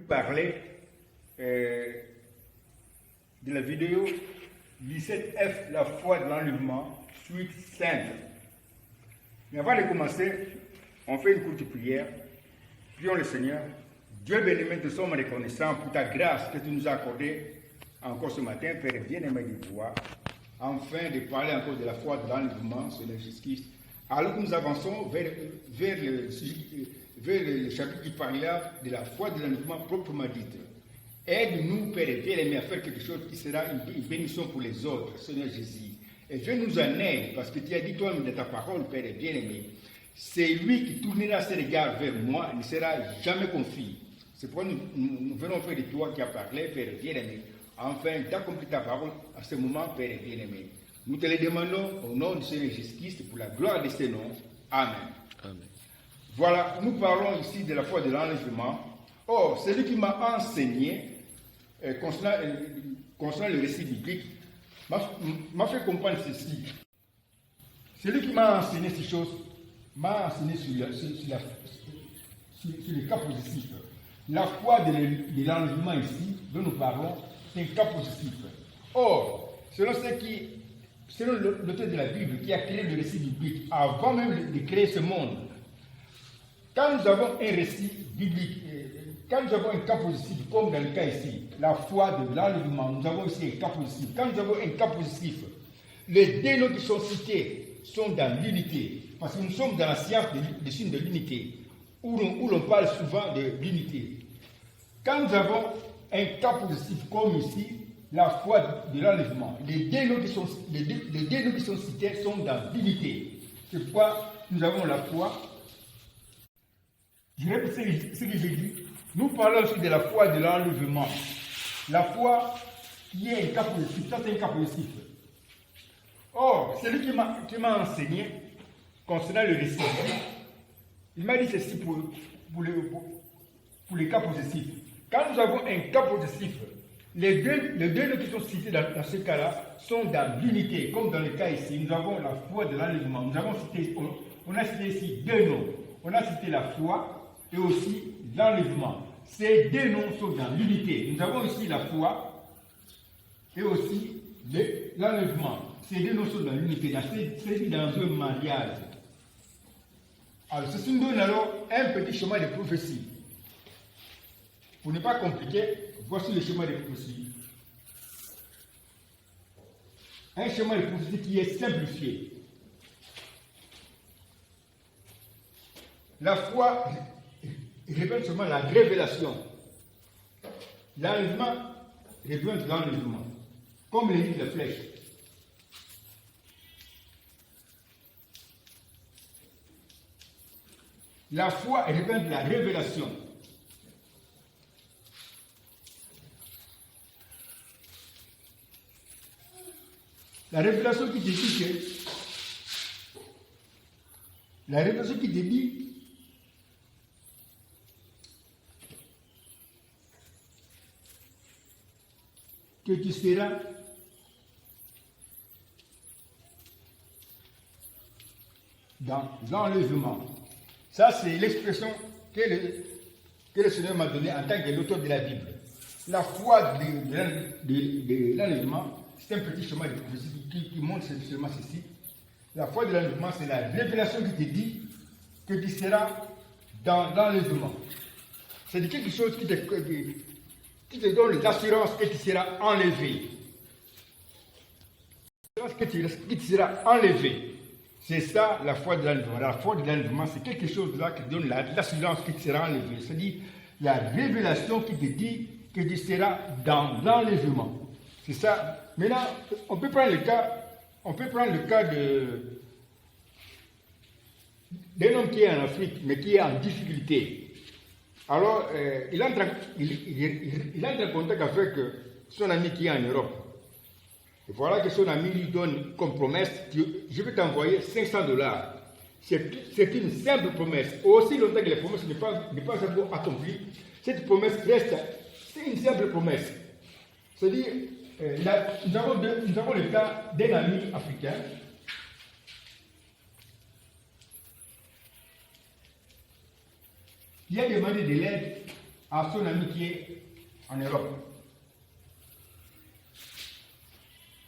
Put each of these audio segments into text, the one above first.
parler de la vidéo 17F, la foi de l'enlèvement, suite 5. Mais avant de commencer, on fait une courte prière. Prions le Seigneur. Dieu béni, nous sommes reconnaissants pour ta grâce que tu nous as accordée encore ce matin, Père bien-aimé du roi, afin de parler encore de la foi de l'enlèvement, Seigneur Jésus-Christ. Alors que nous avançons vers le chapitre qui parlera de la foi de l'enlèvement proprement dite. Aide-nous, Père bien-aimé, à faire quelque chose qui sera une bénédiction pour les autres, Seigneur Jésus. Et viens-nous en aide, parce que tu as dit toi-même de ta parole, Père bien-aimé, c'est lui qui tournera ses regards vers moi, ne sera jamais confus. C'est pourquoi nous venons faire de toi qui as parlé, Père bien-aimé, afin d'accomplir ta parole à ce moment, Père bien-aimé. Nous te le demandons au nom du Seigneur Jésus-Christ pour la gloire de ses noms. Amen. Amen. Voilà, nous parlons ici de la foi de l'enlèvement. Or, celui qui m'a enseigné concernant le récit biblique m'a fait comprendre ceci. Celui qui m'a enseigné ces choses m'a enseigné sur le cas positif. La foi de l'enlèvement ici, dont nous parlons, c'est un cas positif. Or, selon l'auteur de la Bible qui a créé le récit biblique, avant même de créer ce monde, quand nous avons un récit biblique, quand nous avons un cas positif, comme dans le cas ici, la foi de l'enlèvement, nous avons aussi un cas positif. Quand nous avons un cas positif, les deux noms qui sont cités sont dans l'unité, parce que nous sommes dans la science des signes de l'unité, où l'on parle souvent de l'unité. Quand nous avons un cas positif comme ici, la foi de l'enlèvement, les deux noms qui sont cités sont dans l'unité. C'est pourquoi nous avons la foi. Je répète ce que j'ai dit. Nous parlons aussi de la foi de l'enlèvement. La foi qui est un cas positif, ça c'est un cas positif. Or, celui qui m'a enseigné concernant le récit, il m'a dit ceci pour les cas positifs. Quand nous avons un cas positif, les deux noms qui sont cités dans ce cas-là sont dans l'unité, comme dans le cas ici. Nous avons la foi de l'enlèvement. On a cité ici deux noms. On a cité la foi et aussi l'enlèvement. Ces deux noms sont dans l'unité. Nous avons ici la foi et aussi l'enlèvement. Ces deux noms sont dans l'unité. C'est dans un mariage. Alors, ceci nous donne alors un petit chemin de prophétie. Pour ne pas compliquer, voici le chemin de prophétie. Un chemin de prophétie qui est simplifié. La foi révèle seulement la révélation. L'enlèvement révèle l'enlèvement, comme le dit la flèche. La foi révèle la révélation. La révélation qui te dit que tu seras dans l'enlèvement. Ça, c'est l'expression que le Seigneur m'a donnée en tant que l'auteur de la Bible. La foi de l'enlèvement, c'est un petit chemin de prophétie qui montre seulement ceci. La foi de l'enlèvement, c'est la révélation qui te dit que tu seras dans l'enlèvement. C'est quelque chose qui te donne l'assurance que tu seras enlevé. Que tu seras enlevé. C'est ça la foi de l'enlèvement. La foi de l'enlèvement, c'est quelque chose là qui te donne l'assurance que tu seras enlevé. C'est-à-dire la révélation qui te dit que tu seras dans l'enlèvement. C'est ça. Maintenant, on peut prendre le cas d'un homme qui est en Afrique, mais qui est en difficulté. Alors, il entre en contact avec son ami qui est en Europe. Et voilà que son ami lui donne comme promesse, je vais t'envoyer $500. C'est une simple promesse. Aussi longtemps que la promesse n'est pas encore accomplie, cette promesse reste, c'est une simple promesse. C'est-à-dire, nous avons le cas d'un ami africain qui a demandé de l'aide à son ami qui est en Europe.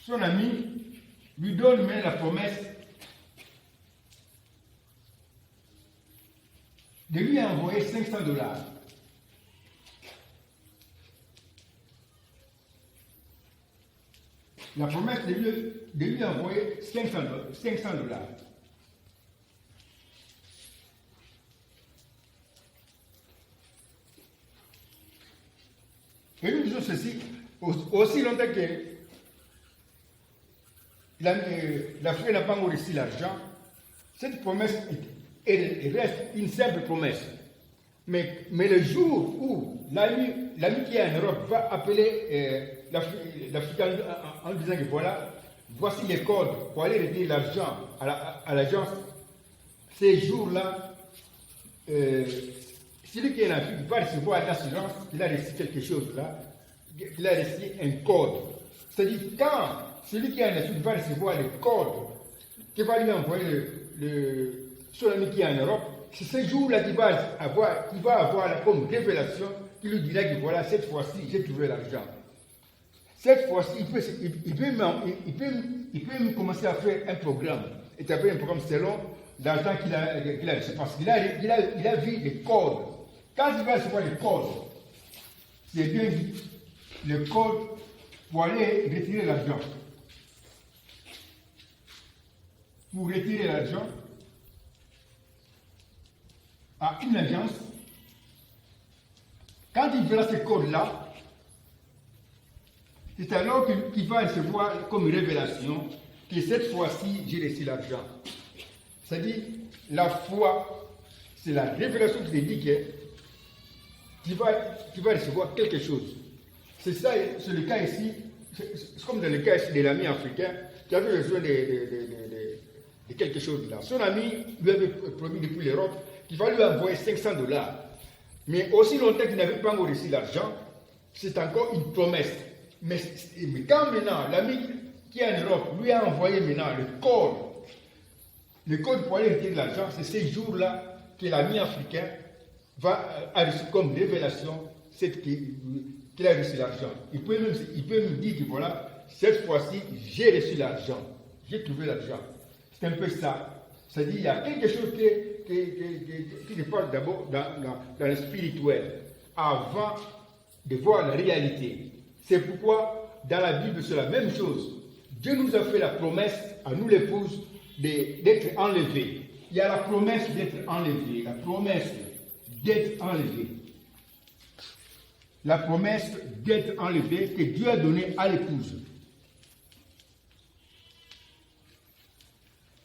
Son ami lui donne même la promesse de lui envoyer $500. La promesse de lui envoyer $500. Et nous disons ceci, aussi longtemps que l'Afrique n'a pas encore reçu l'argent, cette promesse elle reste une simple promesse. Mais le jour où l'ami qui est en Europe va appeler l'Africain en disant que voilà, voici les codes pour aller retirer l'argent à l'agence, ces jours-là, celui qui est en Afrique va recevoir l'assurance qu'il a reçu quelque chose là, qu'il a reçu un code. C'est-à-dire, quand celui qui est en Afrique va recevoir le code qui va lui envoyer son ami qui est en Europe, c'est ce jour-là qu'il va avoir comme révélation, qui lui dira que voilà, cette fois-ci, j'ai trouvé l'argent. Cette fois-ci, il peut même commencer à faire un programme, établir un programme selon l'argent qu'il a reçu, parce qu'il a vu les codes. Quand il va recevoir les codes, c'est bien dit, le code pour aller retirer l'argent. Pour retirer l'argent à une agence, quand il verra ce code-là, c'est alors qu'il va recevoir comme révélation que cette fois-ci, j'ai reçu l'argent. C'est-à-dire, la foi, c'est la révélation qui te dit que tu vas recevoir quelque chose. C'est ça, c'est le cas ici, c'est comme dans le cas ici de l'ami africain qui avait besoin de quelque chose là. Son ami lui avait promis depuis l'Europe qu'il va lui envoyer $500. Mais aussi longtemps qu'il n'avait pas encore reçu l'argent, c'est encore une promesse. Mais quand maintenant l'ami qui est en Europe lui a envoyé maintenant le code pour aller retirer l'argent, c'est ces jours-là que l'ami africain a reçu comme révélation qu'il a reçu l'argent. Il peut même dire que voilà, cette fois-ci, j'ai reçu l'argent, j'ai trouvé l'argent. C'est un peu ça. C'est-à-dire qu'il y a quelque chose qui se passe d'abord dans le spirituel, avant de voir la réalité. C'est pourquoi dans la Bible, c'est la même chose. Dieu nous a fait la promesse, à nous l'épouse, d'être enlevés. Il y a la promesse d'être enlevé, la promesse d'être enlevé. La promesse d'être enlevé que Dieu a donnée à l'épouse.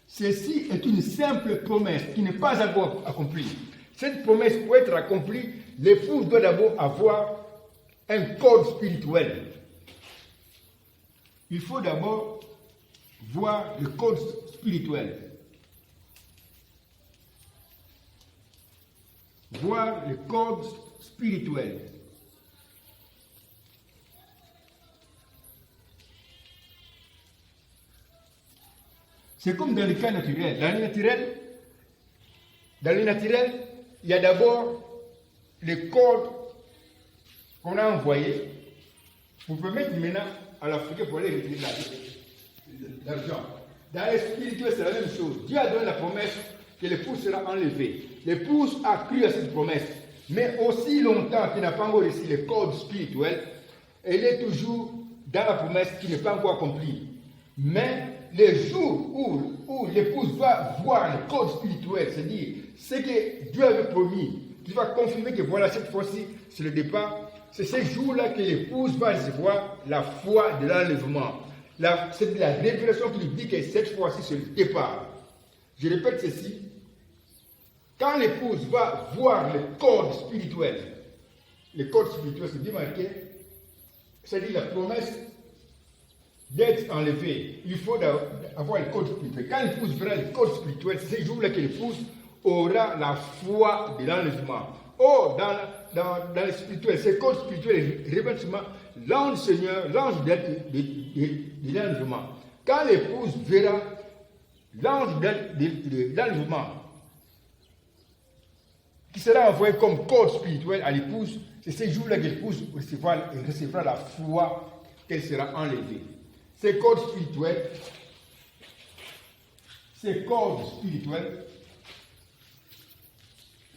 Ceci est une simple promesse qui n'est pas encore accomplie. Cette promesse, pour être accomplie, l'épouse doit d'abord avoir un code spirituel. Il faut d'abord voir le code spirituel. Voir le code spirituel. C'est comme dans le cas naturel. Dans le naturel, il y a d'abord les codes qu'on a envoyés pour permettre maintenant à l'Africain pour aller retirer l'argent. Dans le spirituel, c'est la même chose. Dieu a donné la promesse que l'épouse sera enlevée. L'épouse a cru à cette promesse. Mais aussi longtemps qu'il n'a pas encore reçu le code spirituel, elle est toujours dans la promesse qui n'est pas encore accomplie. Mais le jour où l'épouse va voir le code spirituel, c'est-à-dire ce que Dieu avait promis, qui va confirmer que voilà, cette fois-ci, c'est le départ, c'est ce jour-là que l'épouse va recevoir la foi de l'enlèvement. C'est la révélation qui lui dit que cette fois-ci, c'est le départ. Je répète ceci. Quand l'épouse va voir le code spirituel c'est bien marqué, c'est-à-dire la promesse d'être enlevé, il faut avoir le code spirituel. Quand l'épouse verra le code spirituel, c'est ce jour-là que l'épouse aura la foi de l'enlèvement. Oh, dans le spirituel, ce code spirituel révèle seulement l'ange du Seigneur, l'ange de l'enlèvement. Quand l'épouse verra l'ange de l'enlèvement, qui sera envoyé comme code spirituel à l'épouse, C'est ces jours-là que l'épouse recevra la foi qu'elle sera enlevée. Ces cordes spirituelles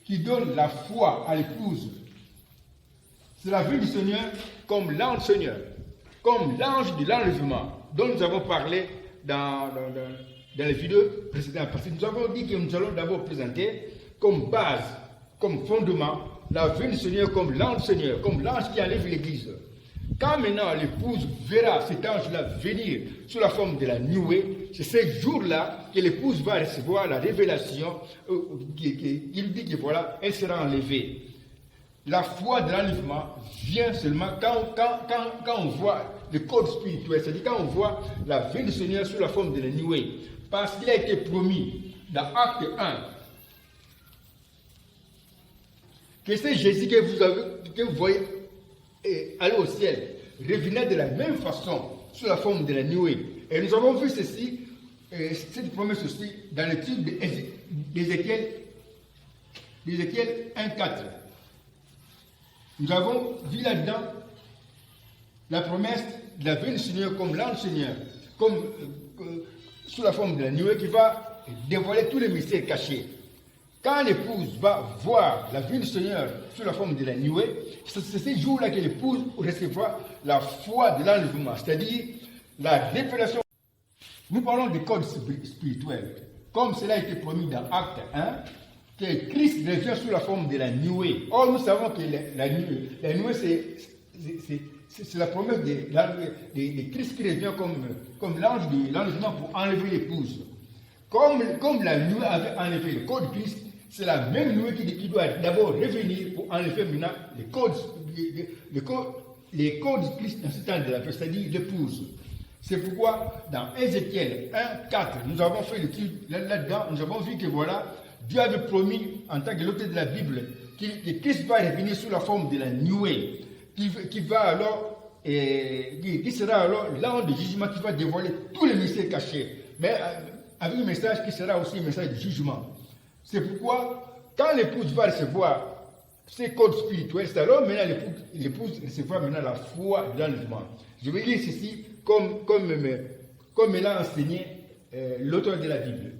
qui donnent la foi à l'épouse, c'est la vue du Seigneur comme l'ange Seigneur, comme l'ange de l'enlèvement dont nous avons parlé dans les vidéos précédentes. Parce que nous avons dit que nous allons d'abord présenter comme base, comme fondement, la venue du Seigneur comme l'ange Seigneur, comme l'ange qui enlève l'Église. Quand maintenant l'épouse verra cet ange-là venir sous la forme de la nuée, c'est ce jour-là que l'épouse va recevoir la révélation il dit que voilà, elle sera enlevée. La foi de l'enlèvement vient seulement quand on voit le code spirituel, c'est-à-dire quand on voit la venue du Seigneur sous la forme de la nuée. Parce qu'il a été promis dans Acte 1 que c'est Jésus que vous voyez aller au ciel, revenait de la même façon sous la forme de la nuée. Et nous avons vu ceci, cette promesse aussi, dans le livre d'Ézéchiel 1,4. Nous avons vu là-dedans la promesse de la venue du Seigneur comme l'ange Seigneur, comme sous la forme de la nuée qui va dévoiler tous les mystères cachés. Quand l'épouse va voir la venue du Seigneur sous la forme de la nuée, c'est ce jour-là que l'épouse recevra la foi de l'enlèvement, c'est-à-dire la révélation. Nous parlons des codes spirituels, comme cela a été promis dans Acte 1, que Christ revient sous la forme de la nuée. Or, nous savons que la nuée, c'est la promesse de Christ qui revient comme l'ange de l'enlèvement pour enlever l'épouse. Comme la nuée avait enlevé le code Christ, c'est la même nuée qui doit d'abord revenir pour enlever maintenant les codes Christ dans ce temps de la paix, c'est-à-dire l'épouse. C'est pourquoi dans Ézéchiel 1,4, nous avons fait le titre là-dedans, nous avons vu que voilà, Dieu avait promis en tant que l'auteur de la Bible que Christ va revenir sous la forme de la nuée, qui sera alors l'ange de jugement qui va dévoiler tous les mystères cachés, mais avec un message qui sera aussi un message de jugement. C'est pourquoi, quand l'épouse va recevoir ces codes spirituels, c'est alors maintenant l'épouse recevra maintenant la foi de l'enlèvement. Je vais lire ceci comme l'a enseigné l'auteur de la Bible.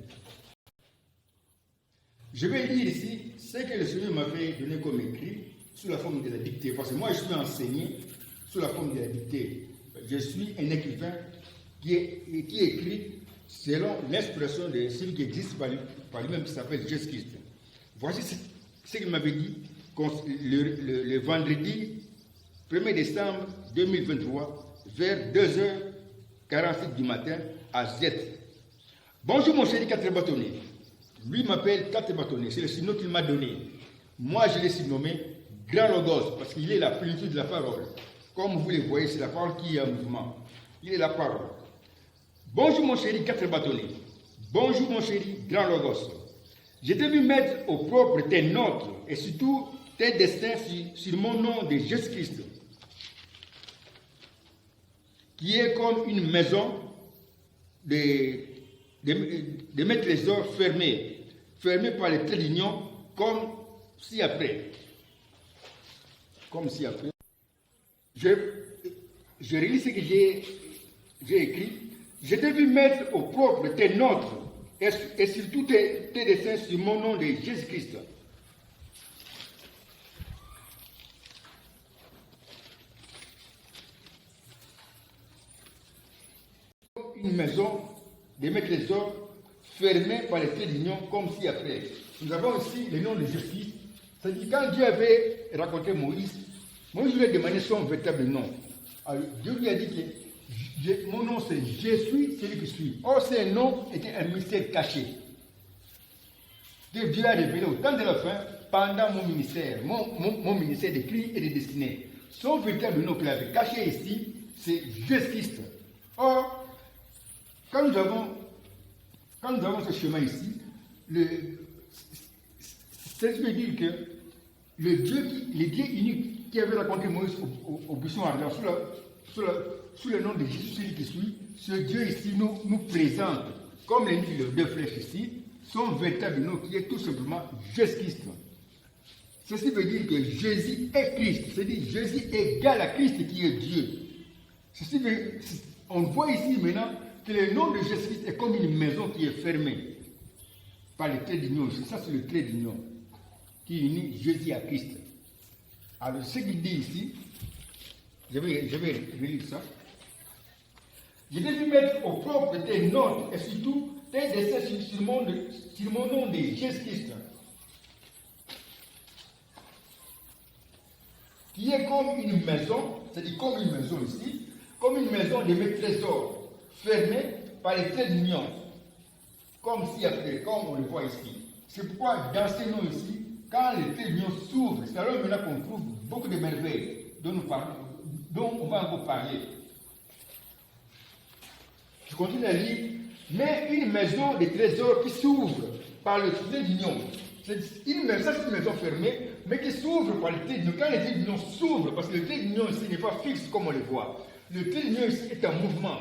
Je vais lire ici ce que le Seigneur m'avait donné comme écrit sous la forme de la dictée. Parce que moi, je suis enseigné sous la forme de la dictée. Je suis un écrivain qui écrit selon l'expression de celui qui existe par lui-même, qui s'appelle Jésus-Christ. Voici ce qu'il m'avait dit le vendredi 1er décembre 2023, vers 2h47 du matin à Z. Bonjour mon chéri 4 bâtonnets. Lui m'appelle 4 bâtonnets, c'est le surnom qu'il m'a donné. Moi je l'ai surnommé Grand Logos, parce qu'il est la plénitude de la parole. Comme vous le voyez, c'est la parole qui est en mouvement. Il est la parole. Bonjour mon chéri 4 bâtonnets. Bonjour mon chéri Grand Logos. Je t'ai vu mettre au propre tes notes et surtout tes destins sur mon nom de Jésus-Christ, qui est comme une maison de mes trésors fermés par les traits d'union, comme ci-après. Je relis ce que j'ai écrit. Je t'ai vu mettre au propre tes notes et surtout tes dessins sur mon nom de Jésus-Christ. Une maison de mes trésors fermée par les traits d'union, comme ci-après. Nous avons ici le nom de Jésus. C'est-à-dire quand Dieu avait raconté Moïse lui a demandé son véritable nom. Alors, Dieu lui a dit que mon nom c'est Je suis celui qui suis. Or, ce nom était un mystère caché. Que Dieu a révélé au temps de la fin pendant mon ministère d'écrit et de destiné. Son véritable nom qu'il avait caché ici, c'est Jésus-Christ. Or, quand nous avons ce chemin ici, c'est ce qui veut dire que le Dieu unique qui avait raconté Moïse au buisson ardent sous le nom de Jésus, celui qui suit, ce Dieu ici nous présente, comme les deux flèches ici, son véritable nom qui est tout simplement Jésus-Christ. Ceci veut dire que Jésus est Christ. C'est-à-dire Jésus égale à Christ qui est Dieu. Ceci veut, on voit ici maintenant que le nom de Jésus est comme une maison qui est fermée par le trait d'union. Ça, c'est le trait d'union qui unit Jésus à Christ. Alors, ce qu'il dit ici, je vais relire ça. Je vais lui mettre au propre tes notes et surtout tes dessins sur mon nom de Jésus-Christ, qui est comme une maison, c'est-à-dire comme une maison ici, comme une maison de mes trésors, fermée par les traits d'union, comme on le voit ici. C'est pourquoi dans ces noms ici, quand les traits d'union s'ouvrent, c'est alors maintenant qu'on trouve beaucoup de merveilles dont on va encore parler. Je continue à lire. Mais une maison de trésors qui s'ouvre par le trait d'union. C'est une maison fermée, mais qui s'ouvre par le trait d'union. Quand le trait d'union s'ouvre, parce que le trait d'union ici n'est pas fixe comme on le voit. Le trait d'union ici est en mouvement.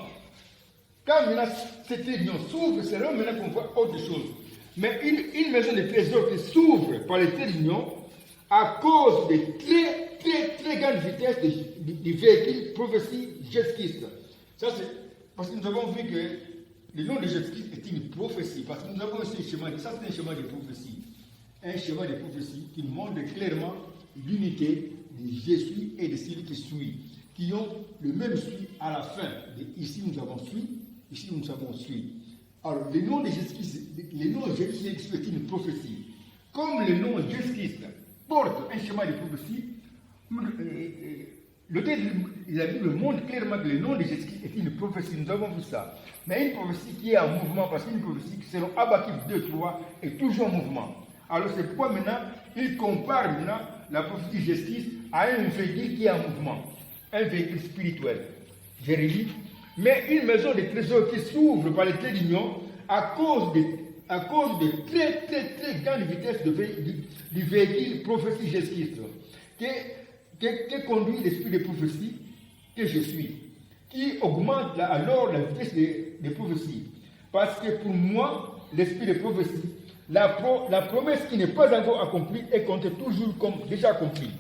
Quand maintenant ce trait d'union s'ouvre, c'est là maintenant qu'on voit autre chose. Mais une maison de trésors qui s'ouvre par le trait d'union, à cause de très grande vitesse du véhicule prophétie Jésus-Christ. Ça, c'est parce que nous avons vu que le nom de Jésus-Christ est une prophétie. Parce que nous avons aussi un schéma, ça c'est un schéma de prophétie. Un schéma de prophétie qui montre clairement l'unité de Jésus et de celui qui suit, qui ont le même suivi à la fin. Ici nous avons suivi, ici nous avons suivi. Alors le nom de Jésus-Christ, le nom de Jésus-Christ est une prophétie. Comme le nom de Jésus-Christ porte un schéma de prophétie, l'auteur de la Bible montre clairement que le nom de Jésus-Christ est une prophétie. Nous avons vu ça. Mais une prophétie qui est en mouvement, parce qu'une prophétie, selon Habakkuk 2:3, est toujours en mouvement. Alors c'est pourquoi maintenant, il compare maintenant la prophétie de Jésus-Christ à un véhicule qui est en mouvement. Un véhicule spirituel. Je relis. Mais une maison de trésors qui s'ouvre par les traits d'union à cause de très grande vitesse du véhicule prophétie Jésus-Christ. Qui conduit l'esprit de prophétie que je suis, qui augmente alors la vitesse des prophéties. Parce que pour moi, l'esprit de prophétie, la promesse qui n'est pas encore accomplie est comptée toujours comme déjà accomplie.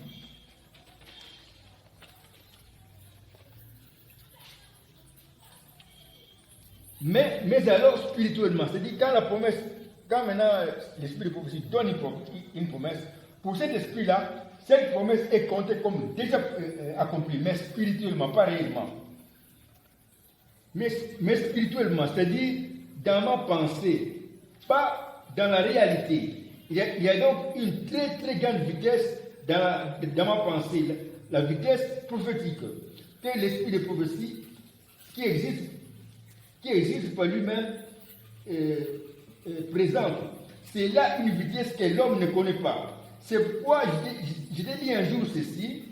Mais alors spirituellement, c'est-à-dire quand maintenant l'esprit de prophétie donne une promesse, pour cet esprit-là, cette promesse est comptée comme déjà accomplie, mais spirituellement, pas réellement. Mais spirituellement, c'est-à-dire dans ma pensée, pas dans la réalité. Il y a donc une très grande vitesse dans ma pensée, la vitesse prophétique, que l'esprit de prophétie qui existe par lui-même présente. C'est là une vitesse que l'homme ne connaît pas. C'est pourquoi je t'ai dit un jour ceci,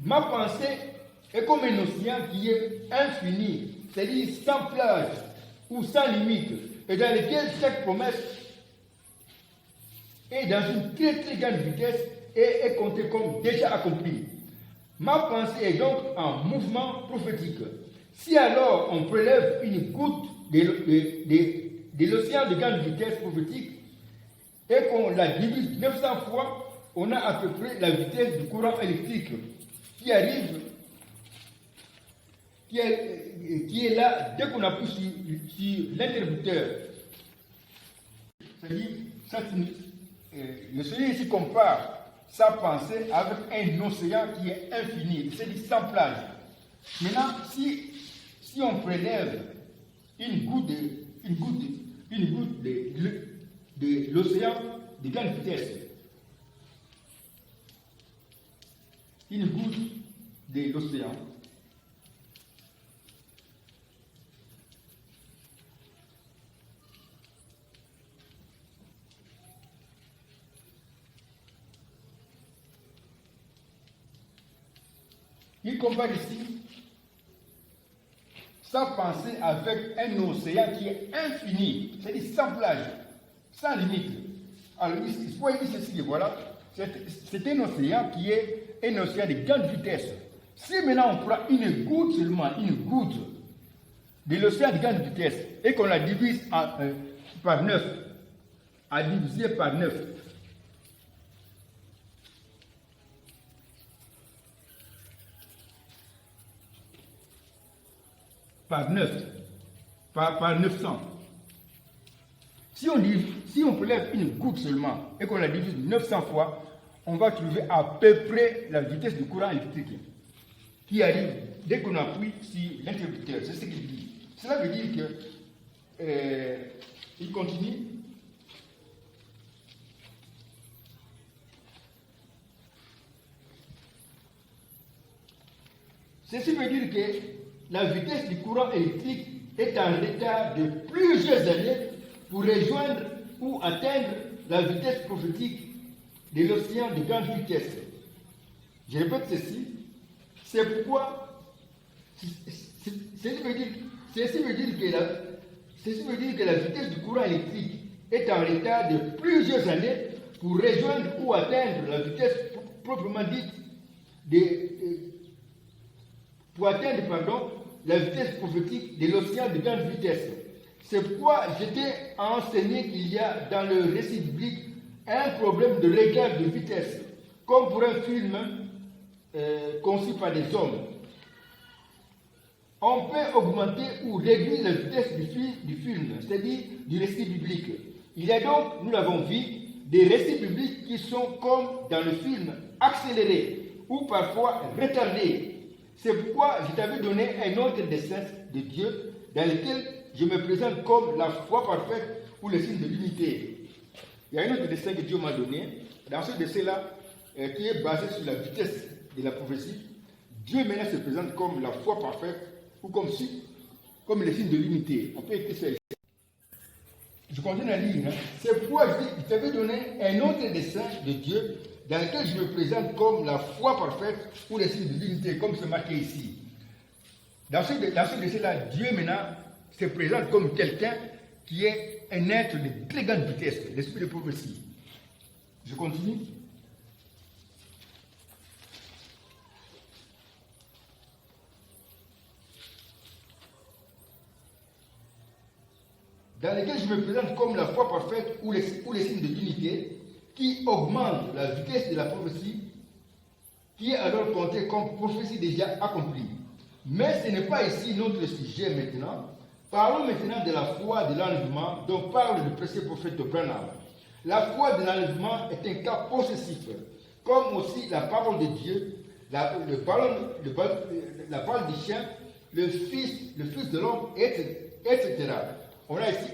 ma pensée est comme un océan qui est infini, c'est-à-dire sans plage ou sans limite, et dans lequel chaque promesse est dans une très grande vitesse et est comptée comme déjà accomplie. Ma pensée est donc en mouvement prophétique. Si alors on prélève une goutte de l'océan de grande vitesse prophétique, et qu'on la divise 900 fois, on a à peu près la vitesse du courant électrique qui arrive, qui est là dès qu'on appuie sur l'interrupteur. C'est-à-dire, le Seigneur ici compare sa pensée avec un océan qui est infini, c'est-à-dire sans plage. Maintenant, si on prélève une goutte de l'océan de grande vitesse, une goutte de l'océan, il compare ici sa pensée avec un océan qui est infini, c'est-à-dire sans plage, sans limite. Alors, il faut dire ceci, voilà, c'est un océan qui est un océan de grande vitesse. Si maintenant on prend une goutte seulement, une goutte de l'océan de grande vitesse, et qu'on la divise par 9, à diviser par 9, par 9, par 900. Si on prélève une goutte seulement et qu'on la divise 900 fois, on va trouver à peu près la vitesse du courant électrique qui arrive dès qu'on appuie sur l'interrupteur. C'est ce qu'il dit. Cela veut dire que il continue. Ceci veut dire que la vitesse du courant électrique est en retard de plusieurs années pour rejoindre ou atteindre la vitesse prophétique de l'océan de grande vitesse. Je répète ceci. C'est pourquoi ceci veut dire que la vitesse du courant électrique est en retard de plusieurs années pour rejoindre ou atteindre la vitesse proprement dite la vitesse prophétique de l'océan de grande vitesse. C'est pourquoi j'étais enseigné qu'il y a dans le récit biblique un problème de regard de vitesse, comme pour un film conçu par des hommes. On peut augmenter ou réduire la vitesse du film, c'est-à-dire du récit biblique. Il y a donc, nous l'avons vu, des récits bibliques qui sont comme dans le film, accélérés ou parfois retardés. C'est pourquoi je t'avais donné un autre dessin de Dieu dans lequel je me présente comme la foi parfaite ou le signe de l'unité. Il y a un autre dessin que Dieu m'a donné. Dans ce dessin-là, qui est basé sur la vitesse de la prophétie, Dieu maintenant se présente comme la foi parfaite ou comme le signe de l'unité. On peut écrire ça ici. Je continue à lire. C'est pourquoi je t'avais donné un autre dessin de Dieu dans lequel je me présente comme la foi parfaite ou le signe de l'unité, comme c'est marqué ici. Dans ce dessin-là, Dieu maintenant se présente comme quelqu'un qui est un être de très grande vitesse, l'esprit de prophétie. Je continue. Dans lequel je me présente comme la foi parfaite ou les signes de l'unité, qui augmente la vitesse de la prophétie, qui est alors comptée comme prophétie déjà accomplie. Mais ce n'est pas ici notre sujet maintenant. Parlons maintenant de la foi de l'enlèvement dont parle le précieux prophète Branham. La foi de l'enlèvement est un cas possessif, comme aussi la parole de Dieu, la parole du chien, le fils de l'homme, etc.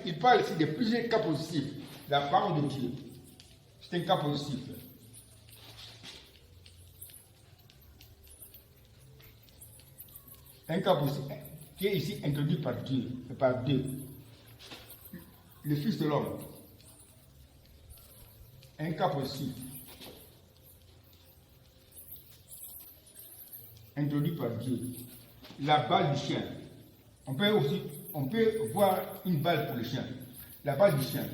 Il parle ici de plusieurs cas possessifs. La parole de Dieu, c'est un cas possessif. Un cas possessif qui est ici introduit par Dieu. Le Fils de l'homme. Un cas possessif. Introduit par Dieu. La balle du chien. On peut voir une balle pour le chien. La balle du chien.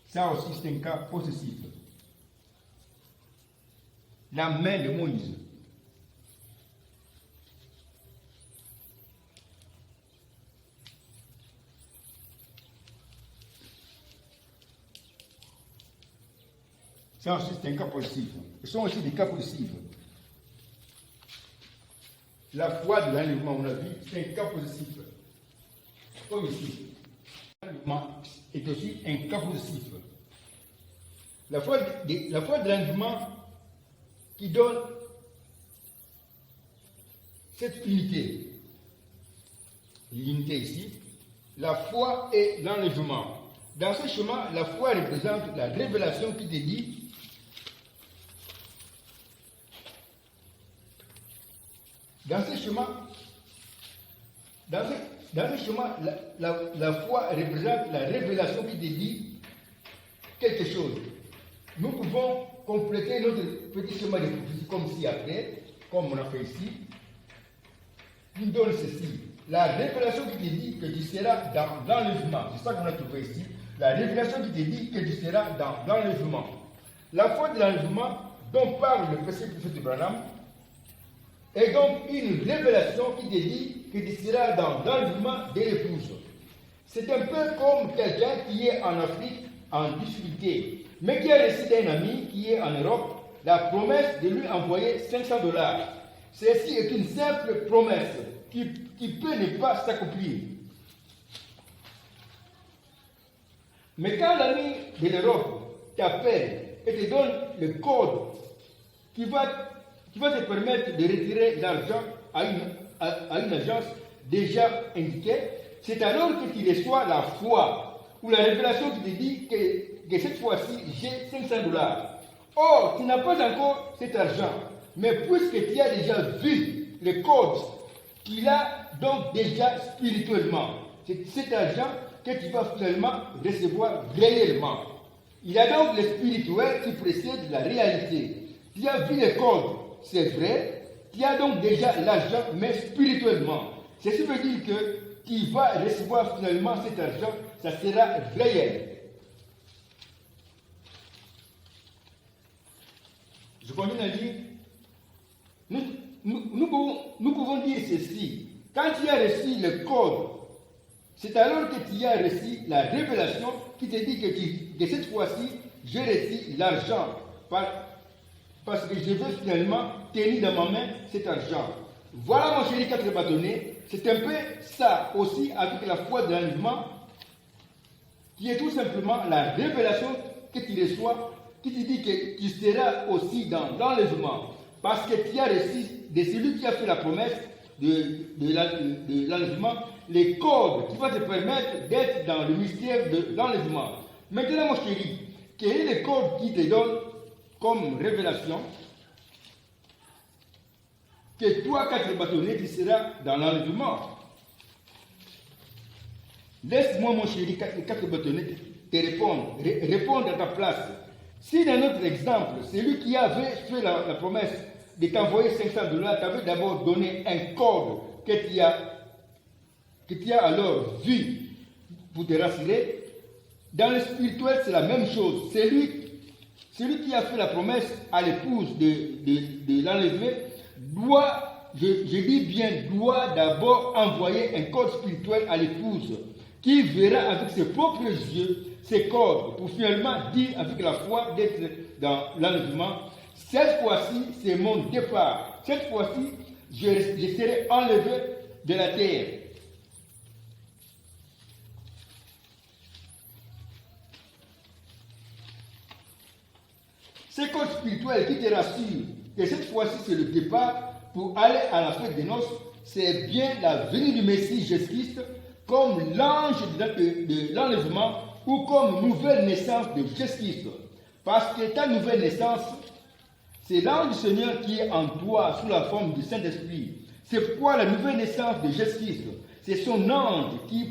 Ça aussi, c'est un cas possessif. La main de Moïse. Ça aussi, c'est un cas possessif. Ce sont aussi des cas possessifs. La foi de l'enlèvement, on a vu, c'est un cas possessif. Comme ici. L'enlèvement est aussi un cas possessif. La foi de l'enlèvement qui donne cette unité. L'unité ici. La foi et l'enlèvement. Dans ce chemin, la foi représente la révélation qui te dit dans ce chemin, la foi représente la révélation qui te dit quelque chose. Nous pouvons compléter notre petit schéma de prophétie comme ci après, comme on a fait ici. Il nous donne ceci. La révélation qui te dit que tu seras dans l'enlèvement. C'est ça qu'on a trouvé ici. La révélation qui te dit que tu seras dans l'enlèvement. La foi de l'enlèvement dont parle le précieux prophète Branham est donc une révélation qui te dit que tu seras dans l'enlèvement de l'épouse. C'est un peu comme quelqu'un qui est en Afrique en difficulté, mais qui a reçu d'un ami qui est en Europe la promesse de lui envoyer $500. Ceci est une simple promesse qui peut ne pas s'accomplir. Mais quand l'ami de l'Europe t'appelle et te donne le code qui va te permettre de retirer l'argent à une agence déjà indiquée, c'est alors que tu reçois la foi ou la révélation qui te dit que cette fois-ci, j'ai 500 dollars. Or, tu n'as pas encore cet argent, mais puisque tu as déjà vu le code qu'il a donc déjà spirituellement, c'est cet argent que tu vas finalement recevoir réellement. Il y a donc le spirituel qui précède la réalité. Tu as vu le code, c'est vrai, tu as donc déjà l'argent, mais spirituellement. Ceci veut dire que tu vas recevoir finalement cet argent, ça sera réel. Je continue à dire, nous pouvons dire ceci. Quand tu as reçu le code, c'est alors que tu as reçu la révélation qui te dit que cette fois-ci, j'ai reçu l'argent parce que je veux finalement tenir dans ma main cet argent. Voilà mon chéri 4 bâtonnets, c'est un peu ça aussi avec la foi de l'enlèvement qui est tout simplement la révélation que tu reçois qui te dit que tu seras aussi dans l'enlèvement parce que tu as reçu de celui qui a fait la promesse de l'enlèvement, les codes qui vont te permettre d'être dans le mystère de l'enlèvement. Maintenant, mon chéri, quel est le code qui te donne comme révélation que toi, 4 bâtonnets, tu seras dans l'enlèvement? Laisse-moi, mon chéri, 4 bâtonnets, te répondre à ta place. Si dans notre exemple, celui qui avait fait la promesse de t'envoyer 500 dollars, t'avait d'abord donné un code que tu as alors vu pour te rassurer. Dans le spirituel, c'est la même chose. Celui qui a fait la promesse à l'épouse de l'enlever doit, je dis bien, doit d'abord envoyer un code spirituel à l'épouse qui verra avec ses propres yeux ces codes pour finalement dire avec la foi d'être dans l'enlèvement. Cette fois-ci, c'est mon départ. Cette fois-ci, je serai enlevé de la terre. Ce code spirituel qui te rassure que cette fois-ci, c'est le départ pour aller à la fête des noces, c'est bien la venue du Messie Jésus-Christ comme l'ange de l'enlèvement ou comme nouvelle naissance de Jésus-Christ. Parce que ta nouvelle naissance, c'est l'ange du Seigneur qui est en toi sous la forme du Saint-Esprit. C'est pourquoi la nouvelle naissance de Jésus-Christ, c'est son ange qui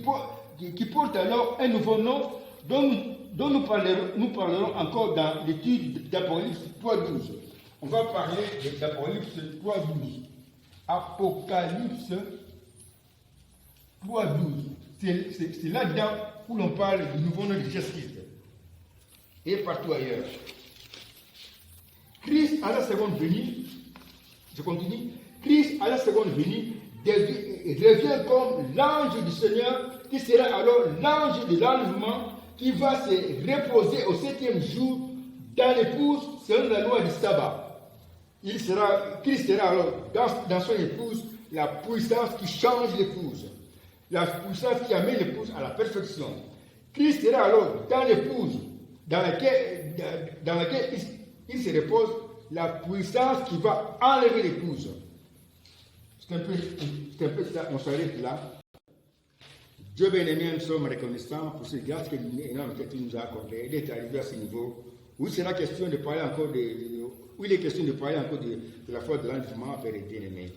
porte alors un nouveau nom dont nous parlerons encore dans l'étude d'Apocalypse 3.12. On va parler d'Apocalypse 3.12. Apocalypse 3.12. C'est là-dedans où l'on parle du nouveau nom de Jésus-Christ. Et partout ailleurs. Christ à la seconde venue, je continue, Christ à la seconde venue revient comme l'ange du Seigneur qui sera alors l'ange de l'enlèvement qui va se reposer au 7e jour dans l'épouse selon la loi du sabbat. Christ sera alors dans son épouse la puissance qui change l'épouse, la puissance qui amène l'épouse à la perfection. Christ sera alors dans l'épouse dans laquelle il se repose, la puissance qui va enlever l'épouse. C'est un peu ça, on s'arrête là. Dieu bien-aimé, nous sommes reconnaissants pour ces grâces que tu nous as accordées, d'être arrivé à ce niveau. Où il sera question de parler encore où il est question de parler encore de la foi de l'enlèvement, Père bien-aimé.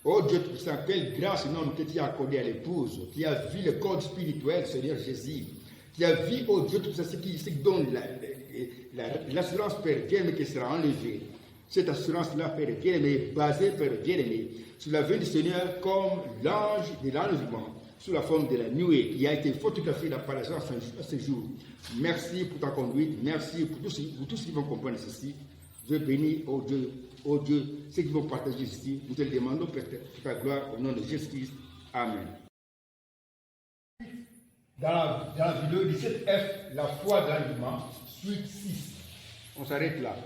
Oh Dieu Tout-Puissant, quelle grâce énorme que tu as accordée à l'épouse, qui a vu le code spirituel, Seigneur Jésus, qui a vu, oh Dieu Tout-Puissant, ce qui donne l'assurance, Père bien-aimé, qui sera enlevée. Cette assurance-là, Père bien-aimé, est basée, Père bien-aimé, sur la venue du Seigneur comme l'ange de l'enlèvement, sous la forme de la nuée, qui a été photographiée par la chance à ce jour. Merci pour ta conduite, merci pour tous ceux qui vont comprendre ceci. Dieu béni, oh Dieu, ceux qui vont partager ceci, nous te le demandons pour ta gloire au nom de Jésus-Christ. Amen. Dans la vidéo 17F, la foi de l'enlèvement, suite 6. On s'arrête là.